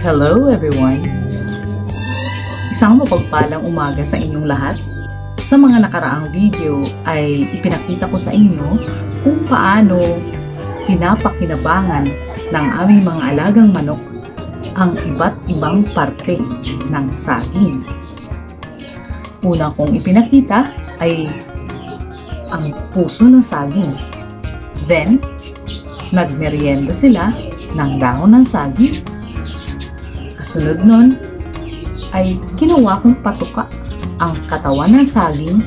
Hello everyone! Isang mapagpalang umaga sa inyong lahat. Sa mga nakaraang video ay ipinakita ko sa inyo kung paano pinapakinabangan ng aming mga alagang manok ang iba't ibang parte ng saging. Una kong ipinakita ay ang puso ng saging. Then, nagmerienda sila ng dahon ng saging. Kasunod nun ay ginawa kong patuka ang katawan ng saging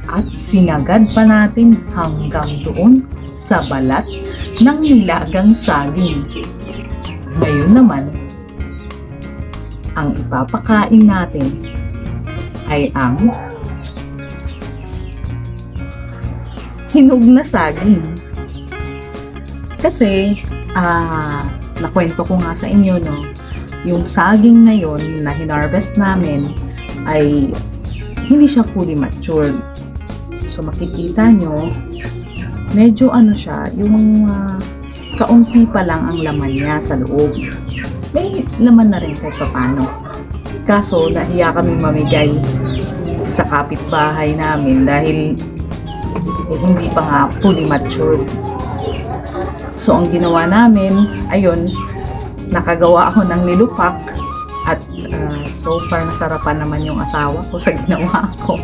at sinagad pa natin hanggang doon sa balat ng nilagang saging. Ngayon naman, ang ipapakain natin ay ang hinog na saging. Kasi, nakwento ko nga sa inyo, no, yung saging na yon na hinarvest namin ay hindi siya fully matured. So, makikita nyo, medyo ano siya, yung kaunti pa lang ang laman niya sa loob. May laman na rin kahit paano. Kaso, nahiya kaming mamigay sa kapitbahay namin dahil hindi pa nga fully matured. So, ang ginawa namin, ayun, nakagawa ako ng nilupak at so far nasarapan naman yung asawa ko sa ginawa ko.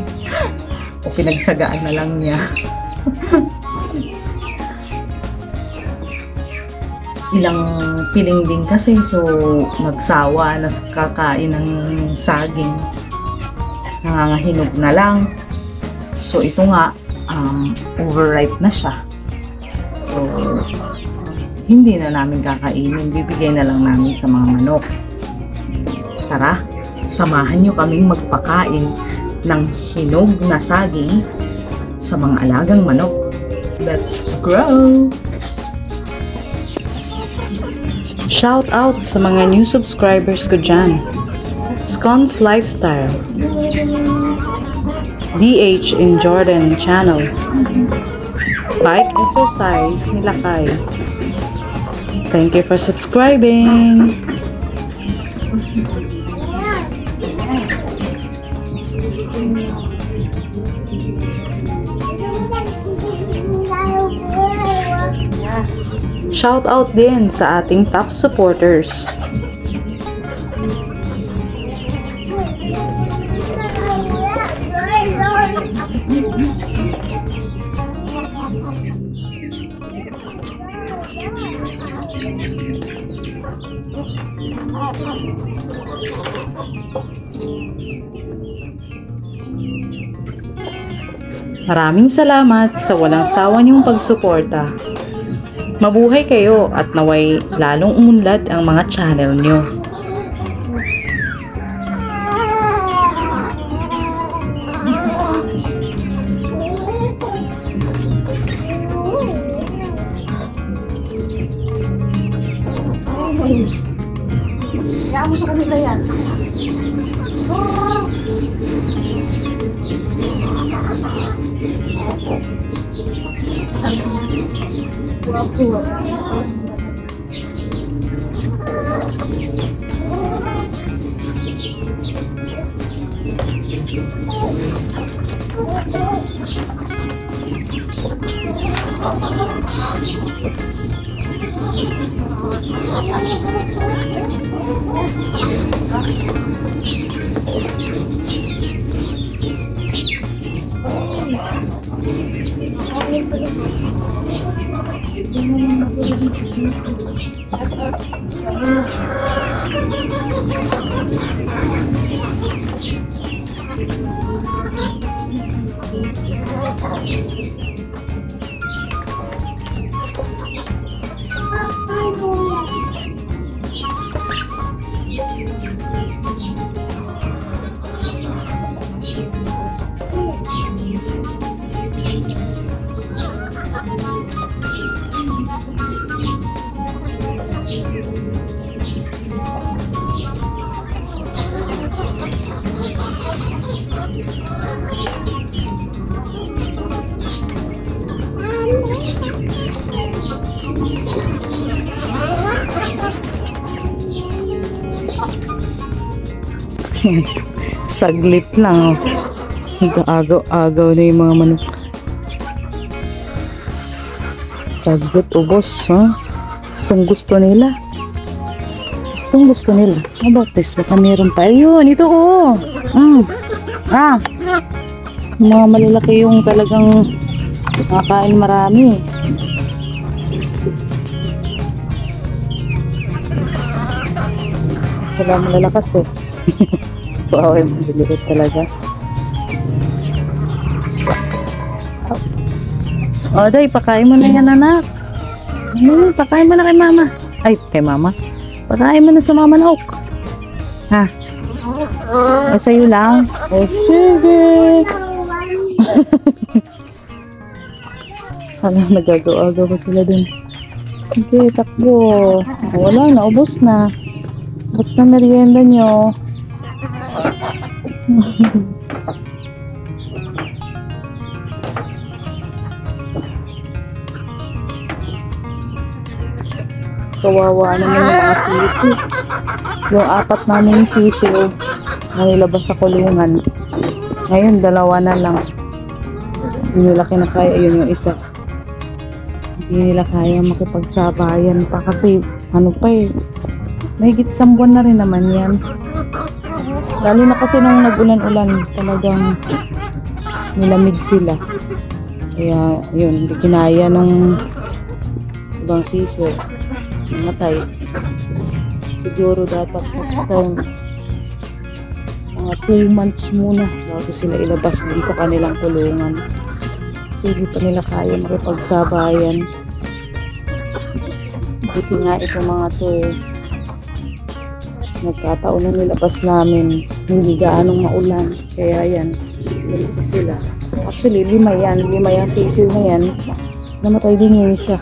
O pinagtsagaan na lang niya. Ilang piling din kasi, so nagsawa na sa kakain ng saging. Nangangahinog na lang. So, ito nga, overripe na siya. So, hindi na namin kakainin, bibigay na lang namin sa mga manok. Tara, samahan nyo kaming magpakain ng hinog na saging sa mga alagang manok. Let's grow! Shout out sa mga new subscribers ko dyan. Scones Lifestyle, DH in Jordan channel, Bike Exercise nila Kai. Thank you for subscribing. Shout out din sa ating top supporters. Maraming salamat sa walang sawa niyong pagsuporta. Mabuhay kayo at naway lalong umunlad ang mga channel niyo. Kaya mo sa kanila yan. Saglit lang. Agaw-agaw na yung mga manok. Saglit, ubos, ha? Gusto nila. Gusto nila. How about this? Baka meron pa. Ayun, ito ko. Mga malalaki yung talagang nakakain marami. Sila malalakas eh. Wow, maliliit talaga. O, day, pakain mo na yan, anak. Pakain mo na kay mama. Ay, kay mama. Pakain mo na sa mama na ok. Ha? O, sa'yo lang. O, sige. Alam, nagagawa-agaw pa sila dun. Okay, takbo. Wala na, ubos na. Ubos na merienda nyo. Kawawa naman yung mga sisi. Yung 4 namin sisi na nilabas sa kulungan. Ngayon, 2 na lang. Hindi nila kinakaya. Yun yung isa. Hindi nila kaya makipagsabayan pa kasi ano pa eh. Mahigit 1 buwan na rin naman yan. Lalo na kasi nung nag-ulan-ulan talagang nilamig sila. Kaya yun, hindi kinaya ng ibang sisi. Namatay. Siguro dapat next time mga 2 months muna bago sila ilabas din sa kanilang kulungan. Kasi hindi pa nila kaya makipagsabayan. Buti nga itong mga to nagkataon na nilabas namin hindi gaanong maulan. Kaya yan, silipin sila. Actually, 5 yan. 5 yung sisiw na yan. Namatay din yung isa.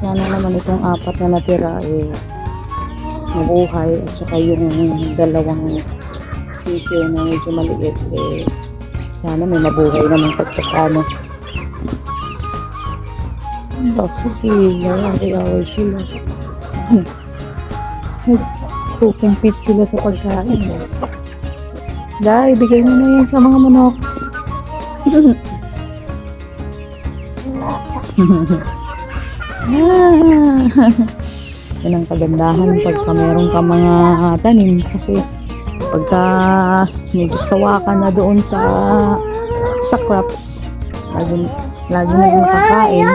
Sana naman itong 4 na natira eh mabuhay at saka yung 2 sisiw na medyo maliit eh sana may mabuhay naman pagkakano. Sige, nangayaway sila. Nagkukumpit sila sa pagkain. Dahil, bigay mo na yan sa mga manok. Yan ang kagandahan pagka meron ka mga tanim kasi pagka medyo sawa ka na doon sa crops lagi mo makakain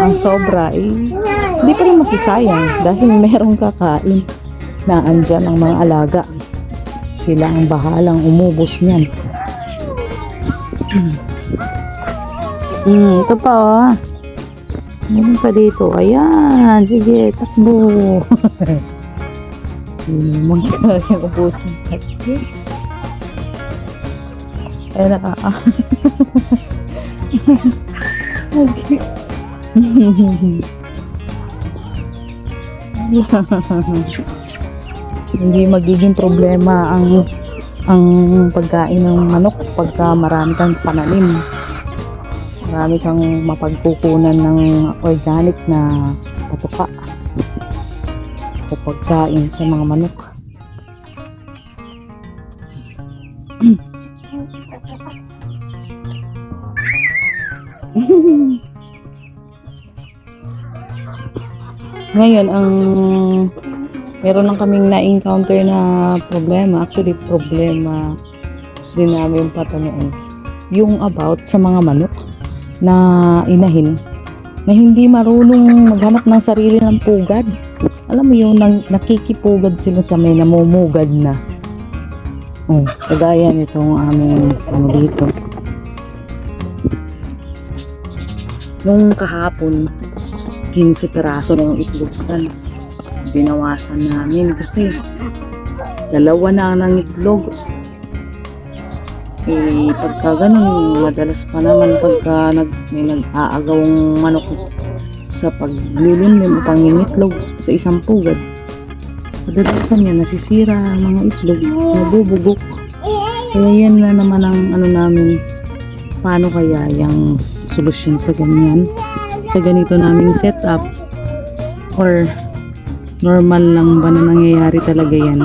ang sobra hindi pa rin masisayang dahil merong kakain na andyan ang mga alaga, sila ang bahalang umubos niyan. Ito pa oh. Meron pa dito. Ayan. Sige, takbo. Hindi naman kaya ubusin. Ayan na ka. Okay. Hindi magiging problema ang pagkain ng manok pagka marami kang pananim. Marami kang mapagkukunan ng organic na patuka o pagkain sa mga manok. Ngayon, meron lang kaming na-encounter na problema. Actually, problema din namin patanoon. Yung about sa mga manok na inahin na hindi marunong maghanap ng sarili ng pugad. Alam mo yung nakikipugad sila sa may namumugad na. Oh, kagaya nitong aming dito. Nung kahapon, 15 piraso na yung itlog kan. Binawasan namin kasi 2 na ng itlog. Pagka ganun, madalas pa naman pagka may nag-aagawang manok sa paglilimlim o pangingitlog sa isang pugad. Kadalasan niya nasisira ang mga itlog, nabubugok. Kaya yan na naman ang namin, paano kaya yung solusyon sa ganyan, sa ganito naming setup or Normal lang ba na nangyayari talaga yan?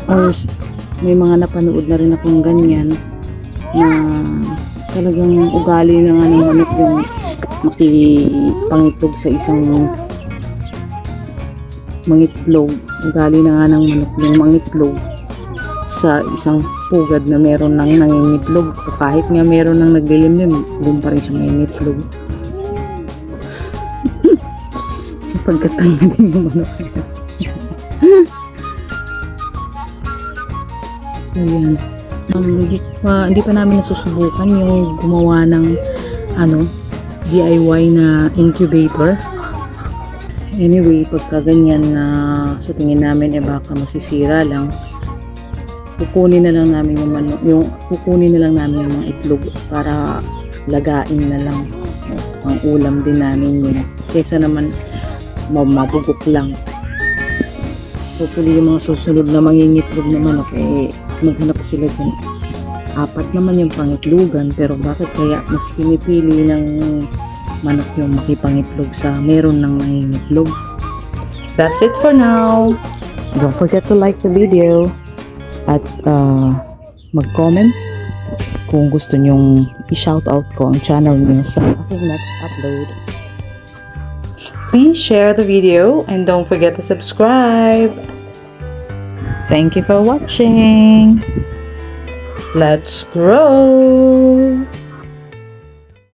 Or may mga napanood na rin akong ganyan na talagang ugali na nga ng manok yung makipangitlog sa isang mangitlog. Ugali na nga ng manok yung mangitlog sa isang pugad na meron nang nangingitlog. Kahit nga meron nang naglilimlim, doon pa rin siya mangingitlog. Pagkatanga din yung manok. So yan. Hindi pa namin nasusubukan yung gumawa ng DIY na incubator. Anyway, pagka ganyan na sa tingin namin baka masisira lang, kukunin na lang namin yung mga itlog para lagain na lang. Ang ulam din namin yun. Kaysa naman mabugok lang. Hopefully yung mga susunod na mangingitlog na manok maghanap sila dyan. 4 naman yung pangitlugan, pero bakit kaya mas pinipili ng manok yung makipangitlog sa meron ng nangingitlog? That's it for now. Don't forget to like the video at mag-comment kung gusto nyong i-shoutout ko ang channel niyo sa aking next upload. Please share the video and don't forget to subscribe. Thank you for watching. Let's grow!